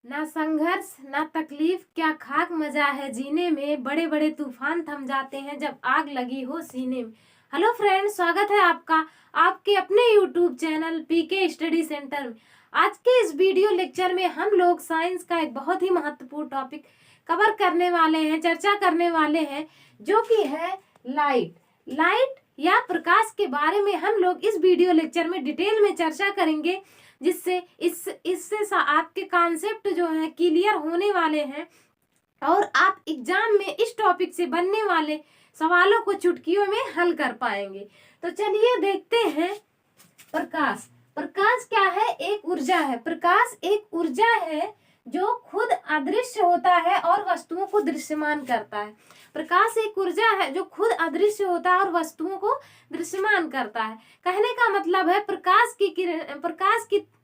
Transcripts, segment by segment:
ना संघर्ष ना तकलीफ, क्या खाक मजा है जीने में, बड़े बड़े तूफान थम जाते हैं जब आग लगी हो सीने में। हेलो फ्रेंड, स्वागत है आपका आपके अपने YouTube channel PK study centre में। आज के इस वीडियो लेक्चर में हम लोग साइंस का एक बहुत ही महत्वपूर्ण टॉपिक कवर करने वाले हैं, चर्चा करने वाले हैं, जो कि है लाइट या प्रकाश के बारे में हम लोग इस वीडियो लेक्चर में डिटेल में चर्चा करेंगे, जिससे इससे आपके कॉन्सेप्ट जो है क्लियर होने वाले हैं और आप एग्जाम में इस टॉपिक से बनने वाले सवालों को चुटकियों में हल कर पाएंगे। तो चलिए देखते हैं। प्रकाश क्या है? एक ऊर्जा है। प्रकाश एक ऊर्जा है जो खुद अदृश्य होता है और वस्तुओं को दृश्यमान करता है। प्रकाश एक ऊर्जा है जो खुद अदृश्य होता है और वस्तुओं को दृश्यमान करता है। कहने का मतलब है प्रकाश की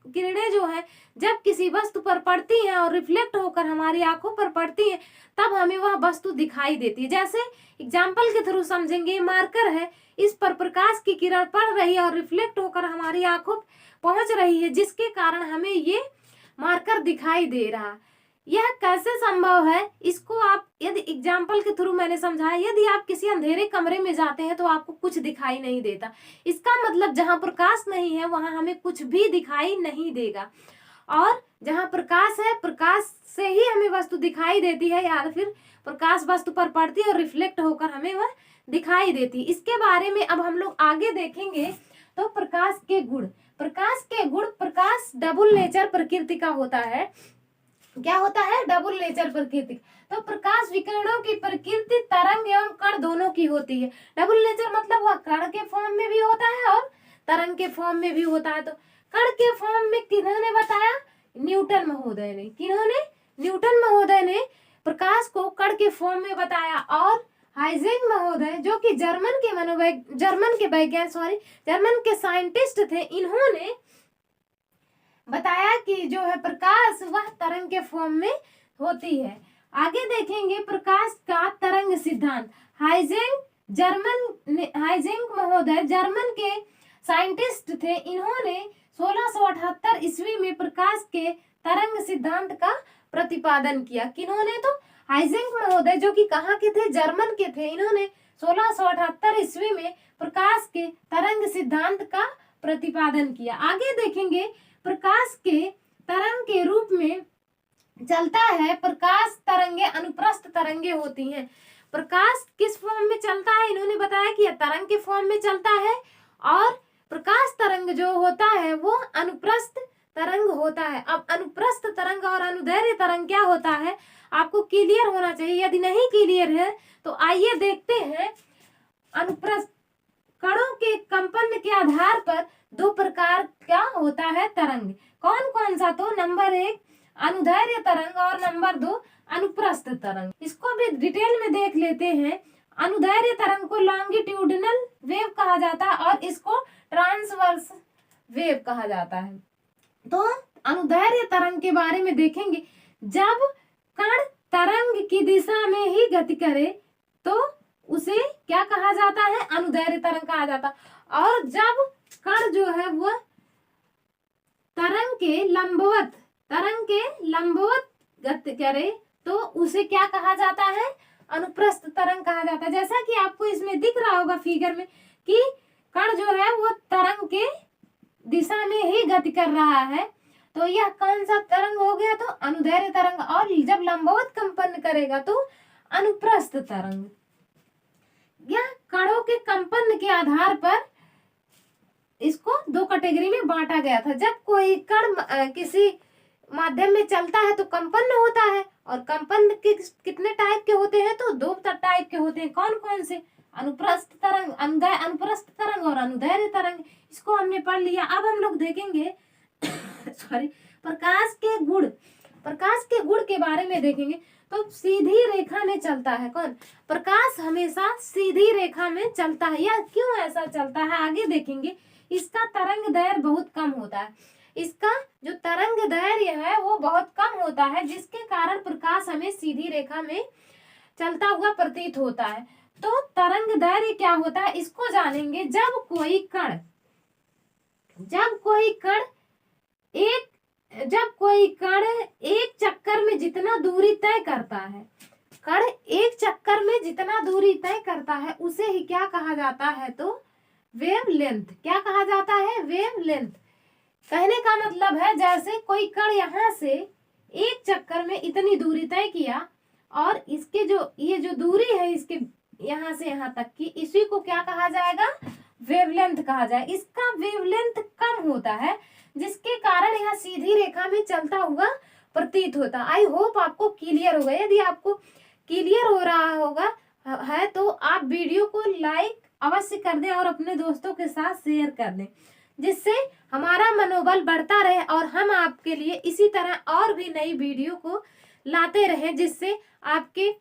किरणें जो है जब किसी वस्तु पर पड़ती हैं और रिफ्लेक्ट होकर हमारी आंखों पर पड़ती हैं, तब हमें वह वस्तु दिखाई देती है। जैसे एग्जाम्पल के थ्रू समझेंगे। मार्कर है, इस पर प्रकाश की किरण पड़ रही है और रिफ्लेक्ट होकर हमारी आंखों पहुंच रही है, जिसके कारण हमें ये मार्कर दिखाई दे रहा। यह कैसे संभव है? इसको आप यदि एग्जाम्पल के थ्रू मैंने समझाया, यदि आप किसी अंधेरे कमरे में जाते हैं तो आपको कुछ दिखाई नहीं देता। इसका मतलब जहां प्रकाश नहीं है वहां हमें कुछ भी दिखाई नहीं देगा, और जहां प्रकाश है, प्रकाश से ही हमें वस्तु दिखाई देती है, या फिर प्रकाश वस्तु पर पड़ती है और रिफ्लेक्ट होकर हमें वह दिखाई देती है। इसके बारे में अब हम लोग आगे देखेंगे। तो प्रकाश के गुण, प्रकाश डबल नेचर प्रकृति का होता है। क्या होता है? डबल नेचर प्रकृति। तो प्रकाश विकिरणों की प्रकृति तरंग एवं कण दोनों की होती है। डबल नेचर मतलब वह कण के फॉर्म में भी होता है और तरंग के फॉर्म में भी होता है। तो कण के फॉर्म में किन्होंने बताया? न्यूटन महोदय ने। किन्होंने? न्यूटन महोदय ने प्रकाश को कण के फॉर्म में बताया। और हाइजेंक महोदय, जो कि जर्मन के साइंटिस्ट थे, इन्होंने बताया कि जो है प्रकाश वह तरंग के फॉर्म में होती है। आगे देखेंगे प्रकाश का तरंग सिद्धांत। हाइजेंक महोदय जर्मन के साइंटिस्ट थे। इन्होंने 1678 ईस्वी में प्रकाश के तरंग सिद्धांत का प्रतिपादन किया। किन्होंने? तो हाइजेंक महोदय, जो कि कहाँ के थे? जर्मन के थे। इन्होंने 1678 ईस्वी में प्रकाश के तरंग सिद्धांत का प्रतिपादन किया। आगे देखेंगे प्रकाश के तरंग के रूप में चलता है। प्रकाश तरंगे अनुप्रस्थ तरंगे होती हैं। प्रकाश किस फॉर्म में चलता है? इन्होंने बताया कि यह तरंग के फॉर्म में चलता है, और प्रकाश तरंग जो होता है वो अनुप्रस्थ तरंग होता है। अब अनुप्रस्थ तरंग और अनुदैर्ध्य तरंग क्या होता है, आपको क्लियर होना चाहिए। यदि नहीं क्लियर है तो आइए देखते हैं। अनुप्रस्थ कणों के कंपन के आधार पर दो प्रकार का होता है तरंग। कौन कौन सा? तो नंबर 1 अनुदैर्ध्य तरंग और नंबर 2 अनुप्रस्थ तरंग। इसको भी डिटेल में देख लेते हैं। अनुदैर्ध्य तरंग को लॉन्गिट्यूडिनल वेव कहा जाता है और इसको ट्रांसवर्स वेव कहा जाता है। तो अनुदैर्ध्य तरंग के बारे में देखेंगे। जब कण तरंग की दिशा में ही गति करे तो उसे क्या कहा जाता है? अनुदैर्ध्य तरंग कहा जाता है। और जब कण जो है वह तरंग के लंबवत गति करे तो उसे क्या कहा जाता है? अनुप्रस्थ तरंग कहा जाता है। जैसा कि आपको इसमें दिख रहा होगा फिगर में कि कण जो है वो तरंग के दिशा में ही गति कर रहा है, तो यह कौन सा तरंग हो गया? तो अनुदैर्ध्य तरंग। और जब लंबवत कंपन करेगा तो अनुप्रस्थ तरंग। यह कणों के कंपन के आधार पर इसको दो कैटेगरी में बांटा गया था। जब कोई कण किसी माध्यम में चलता है तो कंपन होता है, और कंपन के कितने टाइप के होते हैं? तो 2 टाइप के होते हैं। कौन कौन से? अनुप्रस्थ तरंग, अनुप्रस्थ तरंग और अनुदैर्ध्य तरंग। इसको हमने पढ़ लिया। अब हम लोग देखेंगे प्रकाश के गुण के बारे में देखेंगे। तो सीधी रेखा में चलता है। कौन? प्रकाश हमेशा सीधी रेखा में चलता है। यह क्यों ऐसा चलता है आगे देखेंगे। इसका तरंग दैर्ध्य बहुत कम होता है। इसका जो तरंग दैर्ध्य है वो बहुत कम होता है, जिसके कारण प्रकाश हमें सीधी रेखा में चलता हुआ प्रतीत होता है। तो तरंग दैर्ध्य क्या होता है इसको जानेंगे। जब कोई कण एक जब कोई कण एक चक्कर में जितना दूरी तय करता है, कण एक चक्कर में जितना दूरी तय करता है उसे ही क्या कहा जाता है, तो वेवलेंथ। क्या कहा जाता है, वेवलेंथ। कहने का मतलब है जैसे कोई कण यहाँ से एक चक्कर में इतनी दूरी तय किया और इसके जो ये जो दूरी है इसके यहाँ से यहाँ तक की, इसी को क्या कहा जाएगा, वेवलेंथ कहा जाए। इसका वेवलेंथ कम होता है जिसके कारण यह सीधी रेखा में चलता हुआ प्रतीत होता। आई होप आपको क्लियर होगा। यदि आपको क्लियर हो रहा होगा है तो आप वीडियो को लाइक अवश्य कर दें और अपने दोस्तों के साथ शेयर कर दें, जिससे हमारा मनोबल बढ़ता रहे और हम आपके लिए इसी तरह और भी नई वीडियो को लाते रहें, जिससे आपके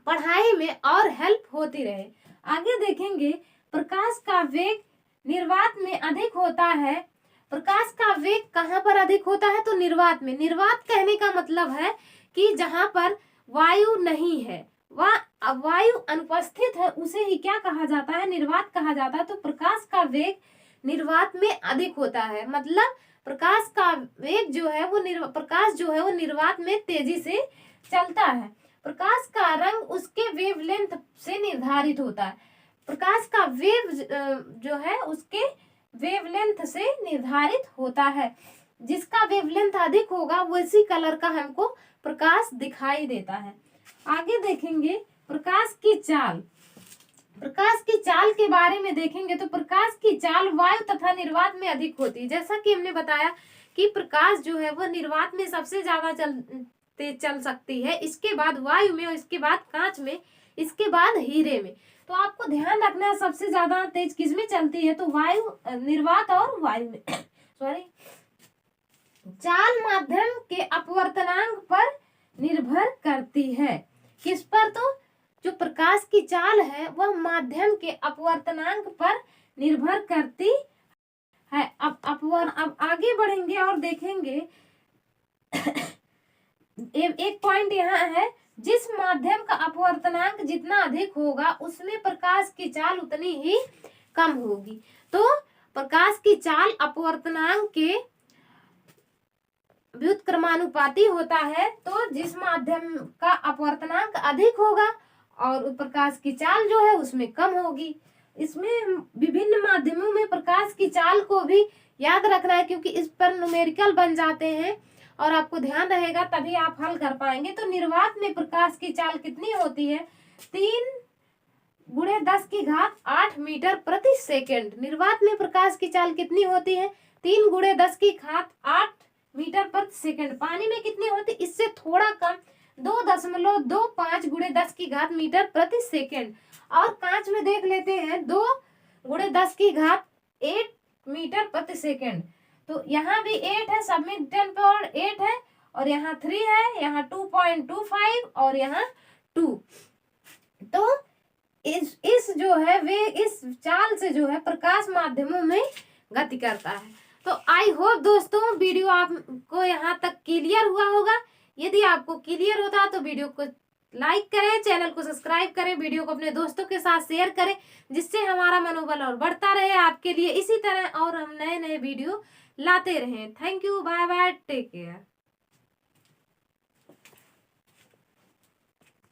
पढ़ाई में और हेल्प होती रहे। आगे देखेंगे, प्रकाश का वेग निर्वात में अधिक होता है। प्रकाश का वेग कहाँ पर अधिक होता है, तो निर्वात में। निर्वात कहने का मतलब है कि जहां पर वायु नहीं है, वह वायु अनुपस्थित है, उसे ही क्या कहा जाता है, निर्वात कहा जाता है। तो प्रकाश का वेग निर्वात में अधिक होता है, मतलब प्रकाश का वेग जो है वो प्रकाश जो है वो निर्वात में तेजी से चलता है। प्रकाश का रंग उसके वेवलेंथ से निर्धारित होता है। प्रकाश का वेव जो है उसके वेवलेंथ से निर्धारित होता है। जिसका वेवलेंथ अधिक होगा वैसी कलर का हमको प्रकाश दिखाई देता है। आगे देखेंगे, प्रकाश की चाल। प्रकाश की चाल के बारे में देखेंगे तो प्रकाश की चाल वायु तथा निर्वात में अधिक होती है। जैसा कि हमने बताया कि प्रकाश जो है वो निर्वात में सबसे ज्यादा चल सकती है, इसके बाद वायु में, और इसके बाद कांच में, इसके बाद हीरे में। तो आपको ध्यान रखना है सबसे ज्यादा तेज किस में चलती है, तो वायु, निर्वात और वायु में सॉरी। चाल माध्यम के अपवर्तनांक पर निर्भर करती है। किस पर, तो जो प्रकाश की चाल है वह माध्यम के अपवर्तनांक पर निर्भर करती है। अब आगे बढ़ेंगे और देखेंगे एक पॉइंट यहाँ है, जिस माध्यम का अपवर्तनांक जितना अधिक होगा उसमें प्रकाश की चाल उतनी ही कम होगी। तो प्रकाश की चाल अपवर्तनांक के व्युत्क्रमानुपाती होता है। तो जिस माध्यम का अपवर्तनांक अधिक होगा और प्रकाश की चाल जो है उसमें कम होगी। इसमें विभिन्न माध्यमों में प्रकाश की चाल को भी याद रखना है, क्योंकि इस पर न्यूमेरिकल बन जाते हैं और आपको ध्यान रहेगा तभी आप हल कर पाएंगे। तो निर्वात में प्रकाश की चाल कितनी होती है, 3×10⁸ मीटर प्रति सेकेंड। निर्वात में प्रकाश की चाल कितनी होती है, 3×10⁸ मीटर प्रति सेकेंड। पानी में कितनी होती, इससे थोड़ा कम, 2.25×10⁻⁸ मीटर प्रति सेकेंड। और कांच में देख लेते हैं 2×10⁸ मीटर प्रति सेकेंड। तो यहाँ भी 8 है, सब में 10 पावर 8 है, और यहाँ 3 है, यहाँ 2.25 और यहाँ 2। तो इस जो है वे इस चाल से जो है प्रकाश माध्यमों में गति करता है। तो आई होप दोस्तों वीडियो आपको यहाँ तक क्लियर हुआ होगा। यदि आपको क्लियर होता है तो वीडियो को लाइक करें, चैनल को सब्सक्राइब करें, वीडियो को अपने दोस्तों के साथ शेयर करें, जिससे हमारा मनोबल और बढ़ता रहे आपके लिए इसी तरह और हम नए नए वीडियो लाते रहें। Thank you, bye bye, take care.